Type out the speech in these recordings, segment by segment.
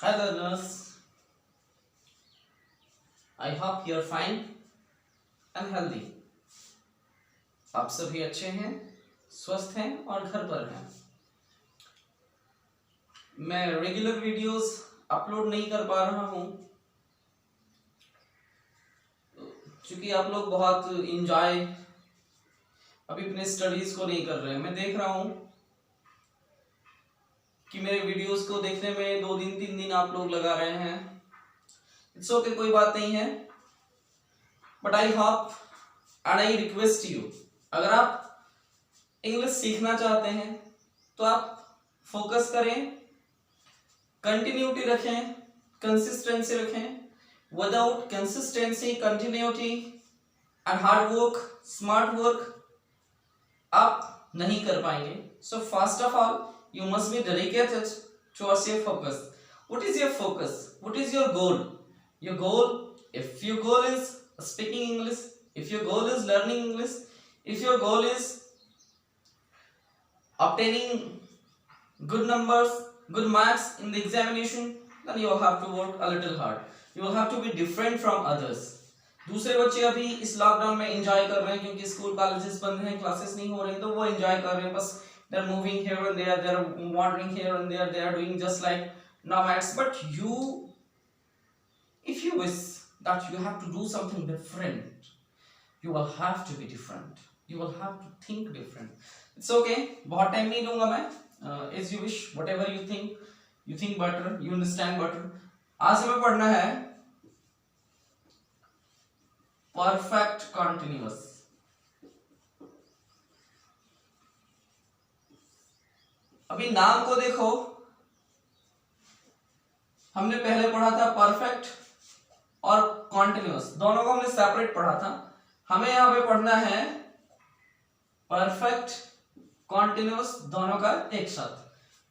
Hi learners, I hope you are fine and healthy. आप सभी अच्छे हैं, स्वस्थ हैं और घर पर हैं। मैं रेगुलर वीडियोस अपलोड नहीं कर पा रहा हूँ क्योंकि आप लोग बहुत इंजॉय अभी अपने स्टडीज को नहीं कर रहे हैं। मैं देख रहा हूँ कि मेरे वीडियोस को देखने में 2 दिन 3 दिन आप लोग लगा रहे हैं। इट्स ओके, कोई बात नहीं है, but I hope and I request you, अगर आप इंग्लिश सीखना चाहते हैं तो आप फोकस करें, कंटिन्यूटी रखें, कंसिस्टेंसी रखें। Without consistency, continuity and hard work, smart work आप नहीं कर पाएंगे। So first of all you must be dedicated towards your focus. What is your focus? What is your goal? Your goal, if your goal is speaking English, if your goal is learning English, if your goal is obtaining good numbers, good marks in the examination, then you will have to work a little hard. You will have to be different from others. दूसरे बच्चे अभी इस lockdown में enjoy कर रहे हैं क्योंकि school colleges बंद हैं, क्लासेस नहीं हो रही, तो वो एंजॉय कर रहे हैं, बस they are moving here and there, they are wandering here and there, they are doing just like nomads. But you, if you wish that you have to do something different, you will have to be different, you will have to think different. It's okay, बहुत time नहीं लूंगा मैं, as you wish, whatever you think better, you understand better. आज हमें पढ़ना है perfect continuous. अभी नाम को देखो, हमने पहले पढ़ा था परफेक्ट और कॉन्टिन्यूअस, दोनों को हमने सेपरेट पढ़ा था। हमें यहां पे पढ़ना है परफेक्ट कॉन्टिन्यूअस, दोनों का एक साथ।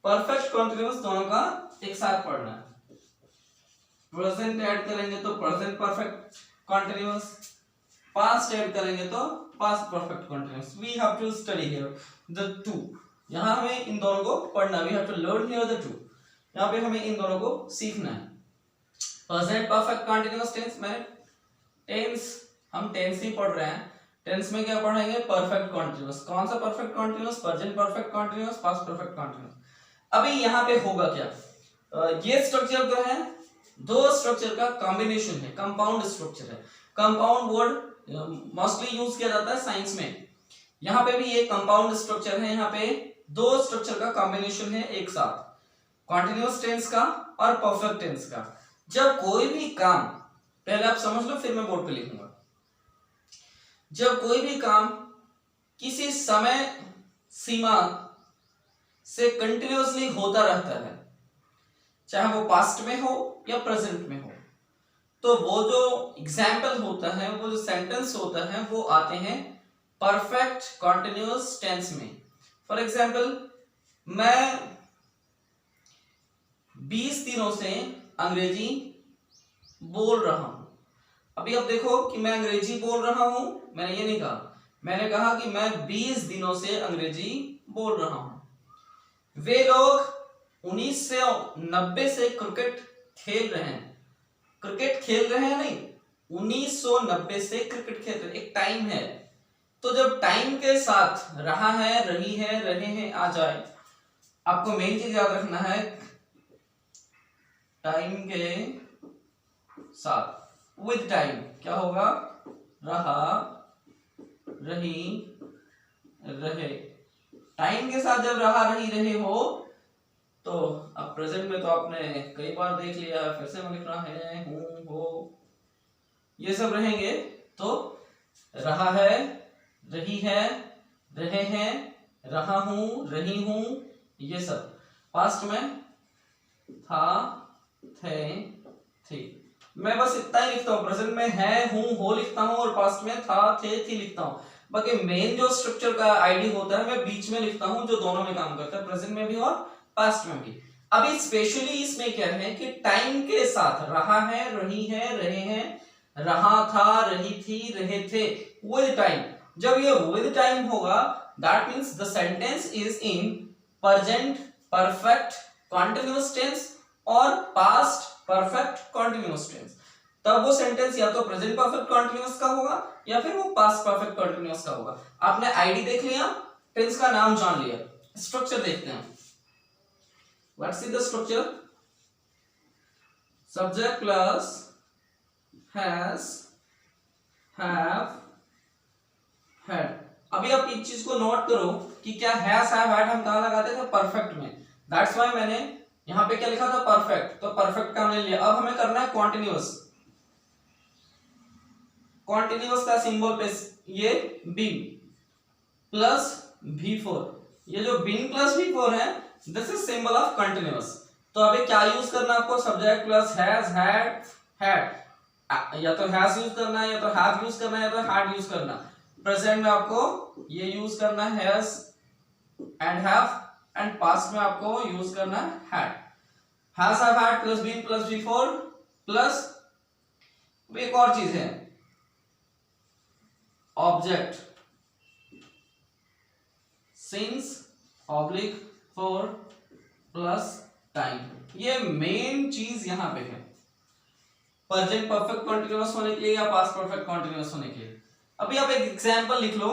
परफेक्ट कॉन्टिन्यूअस दोनों का एक साथ पढ़ना है। प्रेजेंट ऐड करेंगे तो present perfect continuous, past add करेंगे तो past perfect continuous. We have to study here the two. यहां हमें इन दोनों को पढ़ना, we have to learn here the two. यहां पे हमें इन दोनों को सीखना है। प्रेजेंट परफेक्ट कंटीन्यूअस टेंस में टेंस, हम टेंस ही पढ़ रहे हैं। टेंस में क्या पढ़ेंगे? Perfect continuous. कौन सा perfect continuous? Present perfect continuous, past perfect continuous. अभी यहां पे होगा क्या, ये स्ट्रक्चर जो है दो स्ट्रक्चर का कॉम्बिनेशन है, कंपाउंड स्ट्रक्चर है। कंपाउंड वर्ड मोस्टली यूज किया जाता है साइंस में। यहां पे भी ये कंपाउंड स्ट्रक्चर है, यहां पे दो स्ट्रक्चर का कॉम्बिनेशन है एक साथ, कॉन्टिन्यूअस टेंस का और परफेक्ट टेंस का। जब कोई भी काम, पहले आप समझ लो फिर मैं बोर्ड पे लिखूंगा। जब कोई भी काम किसी समय सीमा से कंटिन्यूअसली होता रहता है, चाहे वो पास्ट में हो या प्रेजेंट में हो, तो वो जो एग्जाम्पल होता है, वो जो सेंटेंस होता है, वो आते हैं परफेक्ट कॉन्टिन्यूअस टेंस में। फॉर एग्जाम्पल, मैं 20 दिनों से अंग्रेजी बोल रहा हूं। अभी आप देखो कि मैं अंग्रेजी बोल रहा हूं, मैंने ये नहीं कहा, मैंने कहा कि मैं 20 दिनों से अंग्रेजी बोल रहा हूं। वे लोग 1990 से क्रिकेट खेल रहे हैं। क्रिकेट खेल रहे हैं नहीं, 1990 से क्रिकेट खेल रहे हैं, एक टाइम है। तो जब टाइम के साथ रहा है, रही है, रहे हैं आ जाए, आपको मेन चीज याद रखना है, टाइम के साथ, विद टाइम क्या होगा? रहा, रही, रहे। टाइम के साथ जब रहा, रही, रहे हो, तो अब प्रेजेंट में तो आपने कई बार देख लिया, फिर से मैं लिख रहा है, हूं, हो, ये सब रहेंगे। तो रहा है, रही है, रहे हैं, रहा हूं, रही हूं, ये सब। पास्ट में था, थे, थी। मैं बस इतना ही लिखता हूं, प्रेजेंट में है, हूं, हो लिखता हूं, और पास्ट में था, थे, थी लिखता हूं। बाकी मेन जो स्ट्रक्चर का आईडी होता है, मैं बीच में लिखता हूं, जो दोनों में काम करता है, प्रेजेंट में भी और पास्ट में भी। अभी स्पेशली इसमें क्या है कि टाइम के साथ रहा है, रही है, रहे हैं, रहा था, रही थी, रहे थे, विद टाइम। जब ये विद टाइम होगा, that means the sentence is in present perfect continuous tense और पास्ट परफेक्ट कॉन्टिन्यूअस टेंस, तब वो सेंटेंस या तो प्रेजेंट परफेक्ट कॉन्टिन्यूअस का होगा या फिर वो पास्ट परफेक्ट कॉन्टिन्यूअस का होगा। आपने आईडी देख लिया, टेंस का नाम जान लिया, स्ट्रक्चर देखते हैं। What's is the structure? Subject plus has, have, had. अभी आप इस चीज को नोट करो कि क्या हैज, हैव, हैड हम कहां लगाते थे? परफेक्ट में। दैट्स व्हाई मैंने यहां पे क्या लिखा था? परफेक्ट। तो परफेक्ट का हमने लिया। अब हमें करना है कॉन्टिन्यूअस। कॉन्टिन्यूअस का सिंबल पे ये बीन प्लस V4, ये जो बीन प्लस V4 है, this is symbol of continuous. तो अभी क्या यूज करना है आपको? Subject plus has, had, had. या तो हैज यूज करना है, या तो हैव यूज करना है, या तो हैड यूज करना है। प्रेजेंट में आपको ये यूज करना है has and have, and past में आपको यूज करना है had. Has, have, had plus been plus V4 plus एक और चीज है, object since oblique for plus time. ये मेन चीज यहां पे है प्रेजेंट परफेक्ट कॉन्टिन्यूअस होने के लिए या पास्ट परफेक्ट कॉन्टिन्यूअस होने के लिए। अभी आप एक एग्जांपल लिख लो।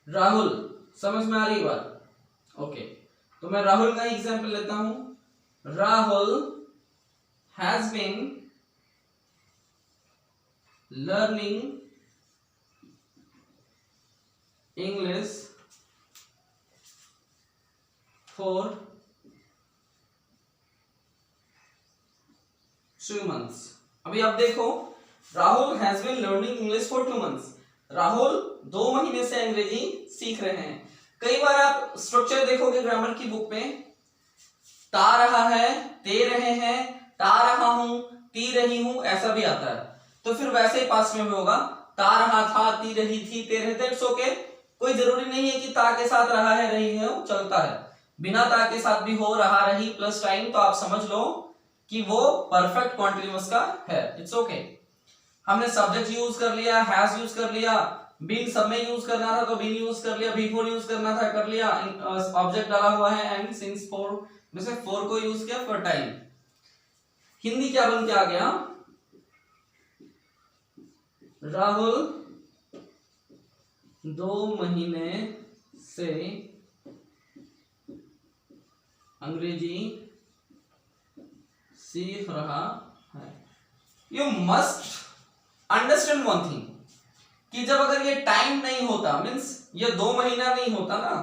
राहुल, समझ में आ रही बात? ओके, तो मैं राहुल का एग्जांपल लेता हूं। Rahul has been learning English for 2 months। अभी आप देखो, Rahul has been learning English for 2 months। Rahul 2 महीने से अंग्रेजी सीख रहे हैं। कई बार आप स्ट्रक्चर देखोगे ग्रामर की बुक में, ता रहा है, ते रहे हैं, ता रहा हूं, ती रही हूं, ऐसा भी आता है। तो फिर वैसे ही पास्ट में भी होगा, ता रहा था, ती रही थी, ते रहे थे। इट्स ओके, कोई जरूरी नहीं है कि ता के साथ रहा है, रही है, वो चलता है। बिना ता के साथ भी हो, रहा, रही प्लस टाइम, तो आप समझ लो कि वो परफेक्ट कॉन्टिन्यूअस का है। It's okay. हमने सब्जेक्ट यूज कर लिया, हैज यूज कर लिया, बीन सब में यूज करना था तो बीन यूज कर लिया, V4 यूज करना था कर लिया, ऑब्जेक्ट डाला हुआ है, एंड सिंस 4 में से 4 को यूज किया फॉर टाइम। हिंदी क्या बन के आ गया? राहुल 2 महीने से अंग्रेजी सीख रहा है। You must understand one thing कि जब अगर ये टाइम नहीं होता, मीन्स ये 2 महीना नहीं होता ना,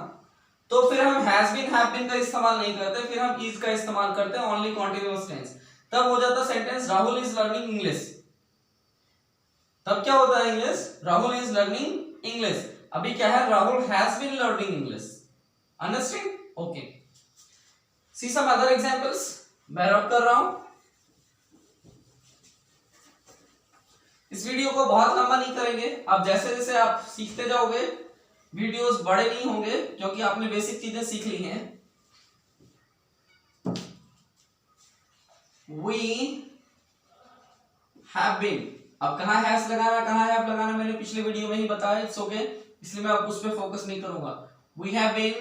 तो फिर हम हैज बीन, हैव बीन का इस्तेमाल नहीं करते, फिर हम इज का इस्तेमाल करते हैं, ओनली कॉन्टिन्यूअस टेंस। तब हो जाता sentence Rahul is learning English. तब क्या होता है English? Rahul is learning English. अभी क्या है? Rahul has been learning English. Understand? Okay. See some other examples. मैं रब कर रहा हूं। इस वीडियो को बहुत लंबा नहीं करेंगे। आप जैसे जैसे आप सीखते जाओगे, वीडियोस बड़े नहीं होंगे क्योंकि आपने बेसिक चीजें सीख ली हैं। We have been, अब कहां हैज लगाना, कहां हैव लगाना, मैंने पिछले वीडियो में ही बताया। इट्स ओके, इसलिए मैं अब उस पर फोकस नहीं करूंगा। We have been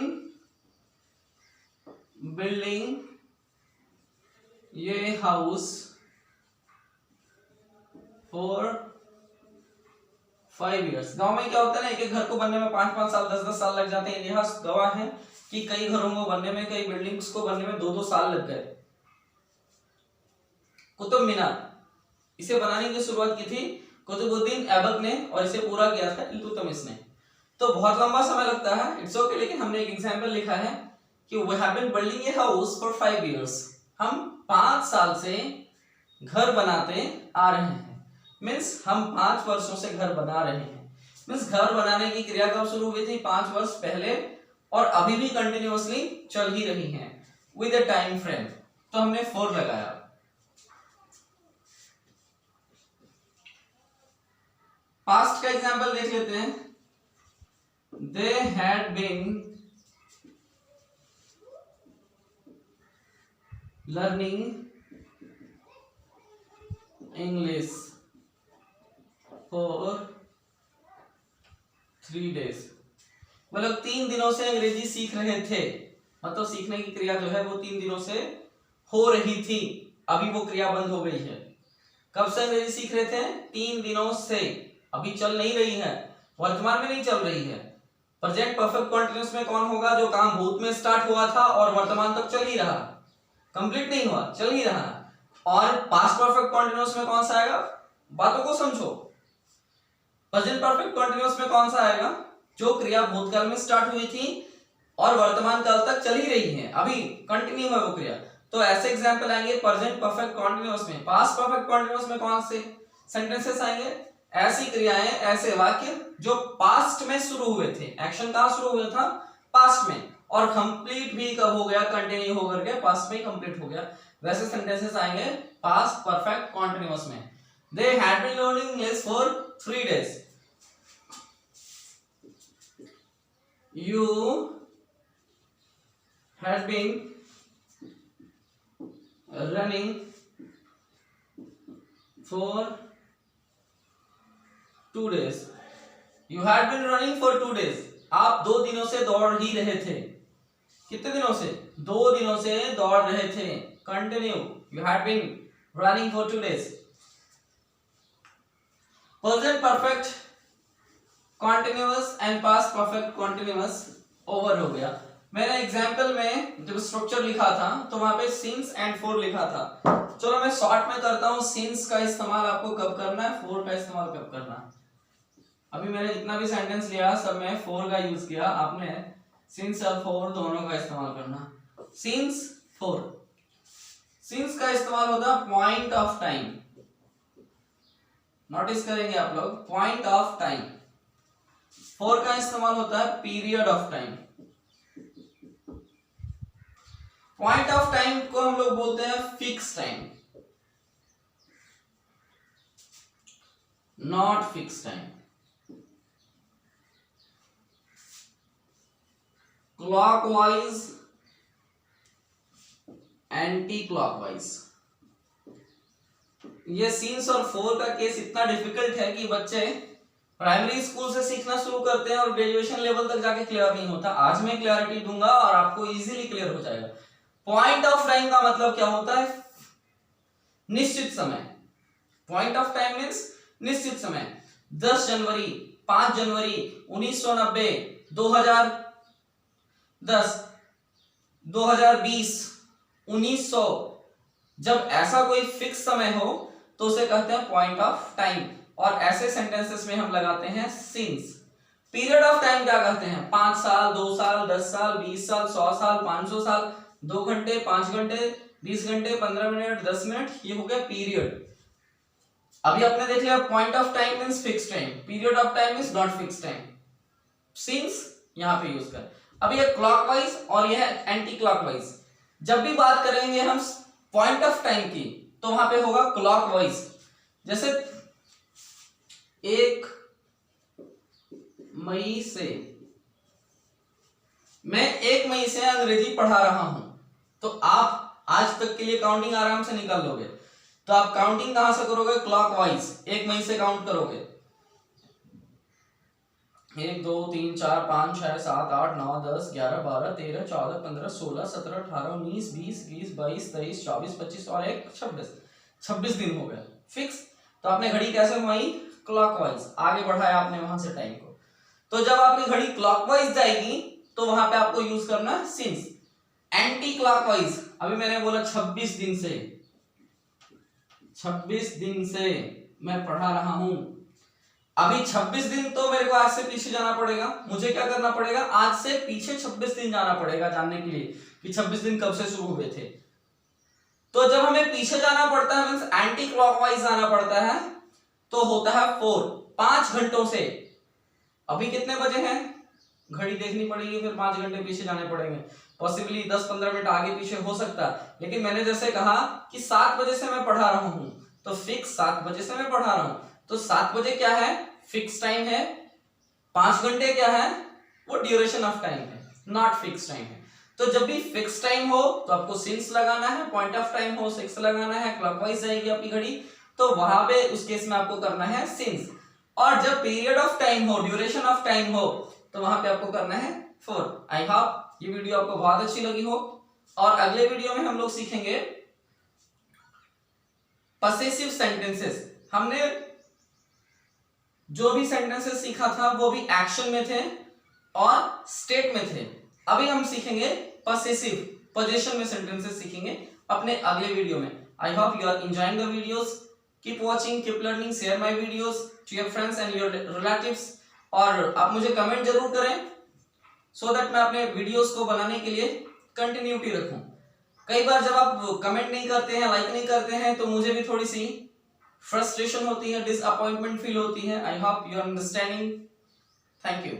building ये हाउस फॉर 5 years। गांव में क्या होता है ना, एक एक घर को बनने में 5-5 साल, 10-10 साल लग जाते हैं। इतिहास गवाह है कि कई घरों को बनने में, कई बिल्डिंग्स को बनने में 2-2 साल लग गए। कुतुब मीनार, इसे बनाने की शुरुआत की थी कुतुबुद्दीन ऐबक ने और इसे पूरा किया था इल्तुतमिश ने। तो बहुत लंबा समय लगता है। इट्स ओके, लेकिन हमने एक एग्जांपल लिखा है कि we have been building a house for 5 years। हम 5 साल से घर बनाते आ रहे हैं। मीन्स हम 5 वर्षों से घर बना रहे हैं। मीन्स घर बनाने की क्रिया कब शुरू हुई थी? 5 वर्ष पहले, और अभी भी कंटिन्यूअसली चल ही रही है विद अ टाइम फ्रेम। तो हमने 4 लगाया। पास्ट का एग्जांपल देख लेते हैं। They had been learning English for 3 days। मतलब 3 दिनों से अंग्रेजी सीख रहे थे। मतलब सीखने की क्रिया जो है वो 3 दिनों से हो रही थी, अभी वो क्रिया बंद हो गई है। कब से अंग्रेजी सीख रहे थे? 3 दिनों से, अभी चल नहीं रही है, वर्तमान में नहीं चल रही है। प्रेजेंट परफेक्ट कंटीन्यूअस में कौन होगा? जो काम भूत में स्टार्ट हुआ था और वर्तमान तक चल ही रहा, कंप्लीट नहीं हुआ, चल ही रहा। और पास्ट परफेक्ट कंटीन्यूअस में कौन सा आएगा? बातों को समझो। प्रेजेंट परफेक्ट कंटीन्यूअस में कौन सा आएगा? जो क्रिया भूतकाल में स्टार्ट हुई थी और वर्तमान काल तक चल ही रही है, अभी कंटिन्यू है वो क्रिया। तो ऐसे एग्जांपल आएंगे प्रेजेंट परफेक्ट कंटीन्यूअस में। पास्ट परफेक्ट कंटीन्यूअस में कौन से सेंटेंसेस आएंगे? ऐसी क्रियाएं, ऐसे वाक्य जो पास्ट में शुरू हुए थे। एक्शन कहां शुरू हुआ था? पास्ट में, और कंप्लीट भी कब हो गया? कंटिन्यू होकर के पास्ट में कंप्लीट हो गया। वैसे सेंटेंसेस आएंगे पास्ट परफेक्ट कंटीन्यूअस में। They had been learning English for 3 days. You had been running for 2 days. You had been running for 2 days. आप 2 दिनों से दौड़ ही रहे थे। कितने दिनों से? 2 दिनों से दौड़ रहे थे। Continue, you had been running for 2 days. Present perfect continuous and past perfect continuous over हो गया। मैंने एग्जाम्पल में जब स्ट्रक्चर लिखा था तो वहां पे सिंस एंड फॉर लिखा था। चलो मैं शॉर्ट में करता हूं। सिंस का इस्तेमाल आपको कब करना है, फॉर का इस्तेमाल कब करना है। अभी मैंने जितना भी सेंटेंस लिया सब में फॉर का यूज किया, आपने सिंस और फॉर दोनों का इस्तेमाल करना। सिंस फॉर, सिंस का इस्तेमाल होता है पॉइंट ऑफ टाइम। नोटिस करेंगे आप लोग, पॉइंट ऑफ टाइम। फॉर का इस्तेमाल होता है period of time. Point of time को हम लोग बोलते हैं fix time, not fix time. Clockwise, anti clockwise. ये सिंस और फॉर का केस इतना डिफिकल्ट है कि बच्चे प्राइमरी स्कूल से सीखना शुरू करते हैं और ग्रेजुएशन लेवल तक जाके क्लियर नहीं होता। आज मैं क्लैरिटी दूंगा और आपको इजीली क्लियर हो जाएगा। पॉइंट ऑफ टाइम का मतलब क्या होता है? निश्चित समय। पॉइंट ऑफ टाइम मींस निश्चित समय। 10 जनवरी, 5 जनवरी 1990, 2010, 2020, 1900, जब ऐसा कोई फिक्स समय हो तो उसे कहते हैं पॉइंट ऑफ टाइम। और ऐसे सेंटेंसेस में हम लगाते हैं सिंस। पीरियड ऑफ टाइम क्या कहते हैं? 5 साल, 2 साल, 10 साल, 20 साल, 100 साल, 500 साल, 2 घंटे, 5 घंटे, 20 घंटे, 15 मिनट, 10 मिनट, ये हो गया पीरियड। अभी आपने देख लिया point of time means fix time, period of time means not fix time. Since यहां पे यूज कर। अब ये क्लॉकवाइज और ये है एंटी क्लॉकवाइज। जब भी बात करेंगे हम पॉइंट ऑफ टाइम की तो वहां पे होगा क्लॉकवाइज। जैसे 1 मई से, मैं 1 मई से अंग्रेजी पढ़ा रहा हूं, तो आप आज तक के लिए काउंटिंग आराम से निकाल लोगे। तो आप काउंटिंग कहां से करोगे? क्लॉकवाइज। 1 मई से काउंट करोगे। 1 2 3 4 5 6 7 8 9 10 11 12 13 14 15 16 17 18 19 20 21 22 23 24 25 और 1 26 दिन हो गए फिक्स। तो आपने घड़ी कैसे घुमाई? क्लॉकवाइज। आगे बढ़ाया आपने वहां से टाइम को। तो जब आपकी घड़ी क्लॉकवाइज जाएगी तो वहां पे आपको यूज करना है सिंस। एंटी क्लॉकवाइज, अभी मैंने बोला 26 दिन से, 26 दिन से मैं पढ़ा रहा हूं। अभी 26 दिन तो मेरे को आज से पीछे जाना पड़ेगा। मुझे क्या करना पड़ेगा? आज से पीछे 26 दिन जाना पड़ेगा जानने के लिए कि 26 दिन कब से शुरू हुए थे। तो जब हमें पीछे जाना पड़ता है मींस एंटी क्लॉकवाइज जाना पड़ता है, तो होता है 4, 5 घंटों से। अभी कितने बजे हैं? घड़ी देखनी पड़ेगी, फिर 5 घंटे पीछे जाने पड़ेंगे। पॉसिबली 10-15 मिनट आगे पीछे हो सकता है, लेकिन मैंने जैसे कहा कि 7 बजे से मैं पढ़ा रहा हूं, तो फिक्स 7 बजे से मैं पढ़ा रहा हूं। तो 7 बजे क्या है? फिक्स टाइम है। 5 घंटे क्या है? वो ड्यूरेशन ऑफ टाइम है, नॉट फिक्स टाइम है। तो जब भी फिक्स टाइम हो तो आपको सिंस लगाना है, पॉइंट ऑफ टाइम हो सिक्स लगाना है, क्लॉकवाइज जाएगी आपकी घड़ी, तो वहां पे उस केस में आपको करना है सिंस। और जब पीरियड ऑफ टाइम हो, ड्यूरेशन ऑफ टाइम हो, तो वहां पे आपको करना है 4। आई होप ये वीडियो आपको बहुत अच्छी लगी हो। और अगले वीडियो में हम लोग सीखेंगे पसेसिव सेंटेंसेस। हमने जो भी सेंटेंसेस सीखा था वो भी एक्शन में थे और स्टेट में थे। अभी हम सीखेंगे पसेसिव, पोजीशन में सेंटेंसेस सीखेंगे अपने अगले वीडियो में। I hope you are enjoying the videos. Keep watching, keep learning, share my videos to your friends and your relatives. और आप मुझे कमेंट जरूर करें सो दैट मैं अपने वीडियोस को बनाने के लिए कंटिन्यूटी रखूं। कई बार जब आप कमेंट नहीं करते हैं, लाइक नहीं करते हैं, तो मुझे भी थोड़ी सी फ्रस्ट्रेशन होती है, डिसअपॉइंटमेंट फील होती है। I hope you are understanding. Thank you.